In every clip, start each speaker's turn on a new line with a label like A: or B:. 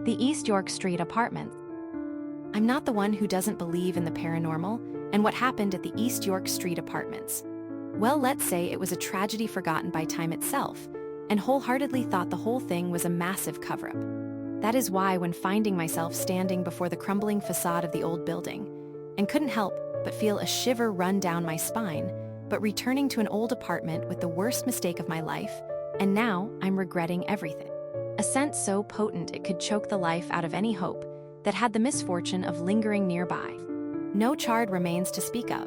A: The East York Street apartments. I'm not the one who doesn't believe in the paranormal and what happened at the East York Street apartments. Well, let's say it was a tragedy forgotten by time itself, and wholeheartedly thought the whole thing was a massive cover-up. That is why when finding myself standing before the crumbling facade of the old building, and couldn't help but feel a shiver run down my spine, but returning to an old apartment with the worst mistake of my life, and now I'm regretting everything. A scent so potent it could choke the life out of any hope that had the misfortune of lingering nearby. No charred remains to speak of,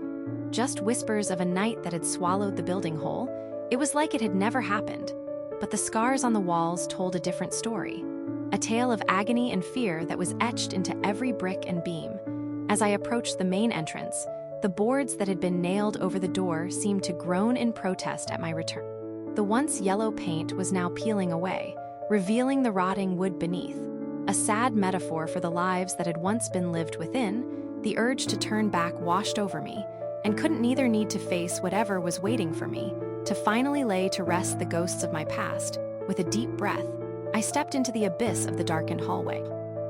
A: just whispers of a night that had swallowed the building whole. It was like it had never happened, but the scars on the walls told a different story, a tale of agony and fear that was etched into every brick and beam. As I approached the main entrance, the boards that had been nailed over the door seemed to groan in protest at my return. The once yellow paint was now peeling away, revealing the rotting wood beneath. A sad metaphor for the lives that had once been lived within. The urge to turn back washed over me, and couldn't neither need to face whatever was waiting for me, to finally lay to rest the ghosts of my past. With a deep breath, I stepped into the abyss of the darkened hallway.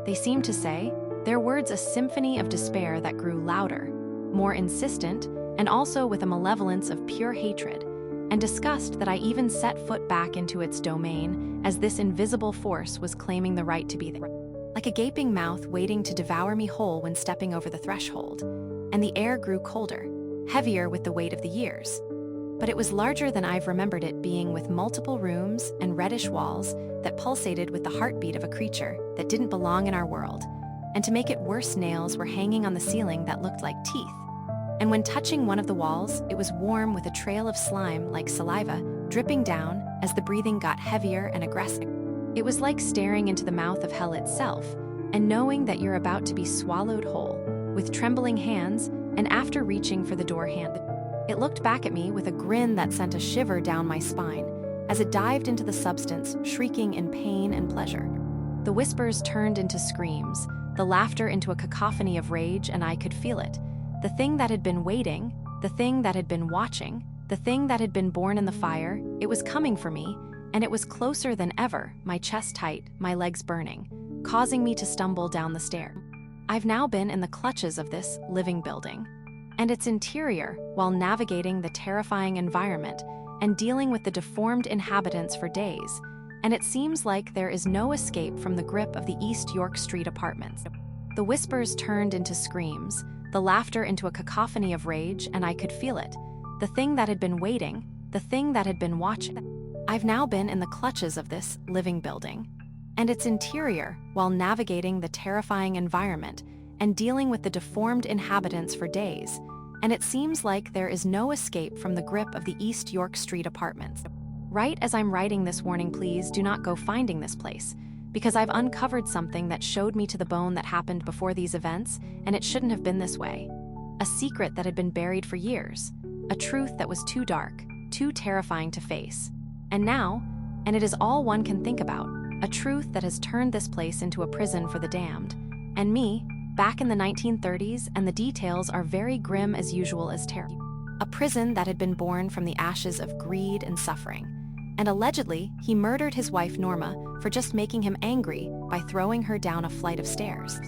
A: They seemed to say, their words a symphony of despair that grew louder, more insistent, and also with a malevolence of pure hatred and disgust that I even set foot back into its domain, as this invisible force was claiming the right to be there. Like a gaping mouth waiting to devour me whole when stepping over the threshold, and the air grew colder, heavier with the weight of the years. But it was larger than I've remembered it being, with multiple rooms and reddish walls that pulsated with the heartbeat of a creature that didn't belong in our world. And to make it worse, nails were hanging on the ceiling that looked like teeth. And when touching one of the walls, it was warm with a trail of slime like saliva dripping down as the breathing got heavier and aggressive. It was like staring into the mouth of hell itself and knowing that you're about to be swallowed whole. With trembling hands, and after reaching for the door handle, it looked back at me with a grin that sent a shiver down my spine as it dived into the substance, shrieking in pain and pleasure. The whispers turned into screams, the laughter into a cacophony of rage, and I could feel it. The thing that had been waiting, the thing that had been watching, the thing that had been born in the fire, it was coming for me, and it was closer than ever, my chest tight, my legs burning, causing me to stumble down the stair. I've now been in the clutches of this living building, and its interior, while navigating the terrifying environment and dealing with the deformed inhabitants for days, and it seems like there is no escape from the grip of the East York Street apartments. The whispers turned into screams, the laughter into a cacophony of rage, and I could feel it. The thing that had been waiting, the thing that had been watching. I've now been in the clutches of this living building, and its interior, while navigating the terrifying environment and dealing with the deformed inhabitants for days, and it seems like there is no escape from the grip of the East York Street apartments. Right as I'm writing this warning, please do not go finding this place, because I've uncovered something that showed me to the bone that happened before these events, and it shouldn't have been this way. A secret that had been buried for years, a truth that was too dark, too terrifying to face. And now, and it is all one can think about, a truth that has turned this place into a prison for the damned. And me, back in the 1930s, and the details are very grim as usual as terrible. A prison that had been born from the ashes of greed and suffering. And allegedly, he murdered his wife Norma for just making him angry by throwing her down a flight of stairs.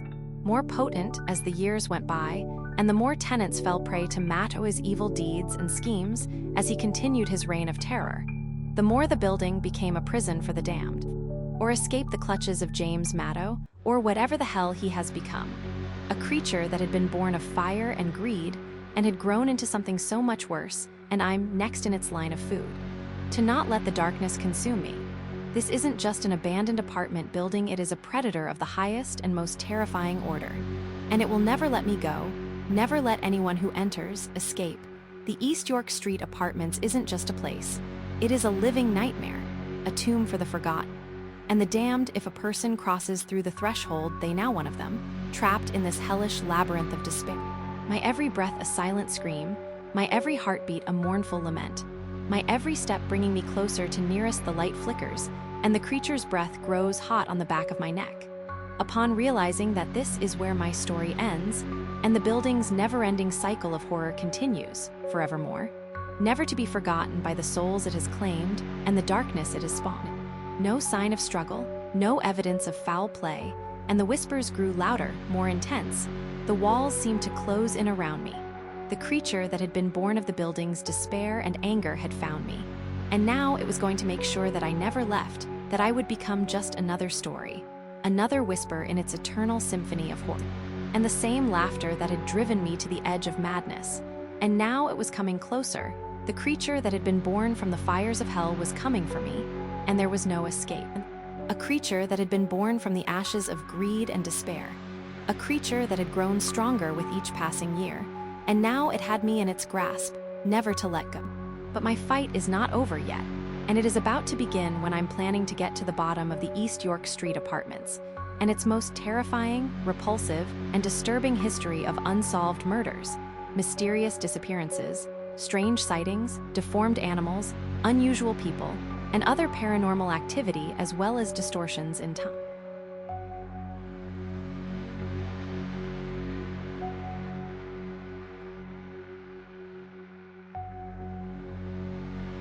A: More potent as the years went by, and the more tenants fell prey to Matto's evil deeds and schemes as he continued his reign of terror, the more the building became a prison for the damned, or escaped the clutches of James Matto, or whatever the hell he has become. A creature that had been born of fire and greed, and had grown into something so much worse, and I'm next in its line of food. To not let the darkness consume me. This isn't just an abandoned apartment building, it is a predator of the highest and most terrifying order. And it will never let me go, never let anyone who enters escape. The East York Street apartments isn't just a place. It is a living nightmare, a tomb for the forgotten. And the damned, if a person crosses through the threshold, they now one of them, trapped in this hellish labyrinth of despair. My every breath a silent scream, my every heartbeat a mournful lament. My every step bringing me closer to nearest the light flickers, and the creature's breath grows hot on the back of my neck. Upon realizing that this is where my story ends, and the building's never-ending cycle of horror continues, forevermore, never to be forgotten by the souls it has claimed and the darkness it has spawned. No sign of struggle, No evidence of foul play, and the whispers grew louder, more intense. The walls seemed to close in around me. The creature that had been born of the building's despair and anger had found me. And now it was going to make sure that I never left, that I would become just another story. Another whisper in its eternal symphony of horror. And the same laughter that had driven me to the edge of madness. And now it was coming closer. The creature that had been born from the fires of hell was coming for me, and there was no escape. A creature that had been born from the ashes of greed and despair. A creature that had grown stronger with each passing year. And now it had me in its grasp, never to let go. But my fight is not over yet, and it is about to begin when I'm planning to get to the bottom of the East York Street apartments, and its most terrifying, repulsive, and disturbing history of unsolved murders, mysterious disappearances, strange sightings, deformed animals, unusual people, and other paranormal activity as well as distortions in time.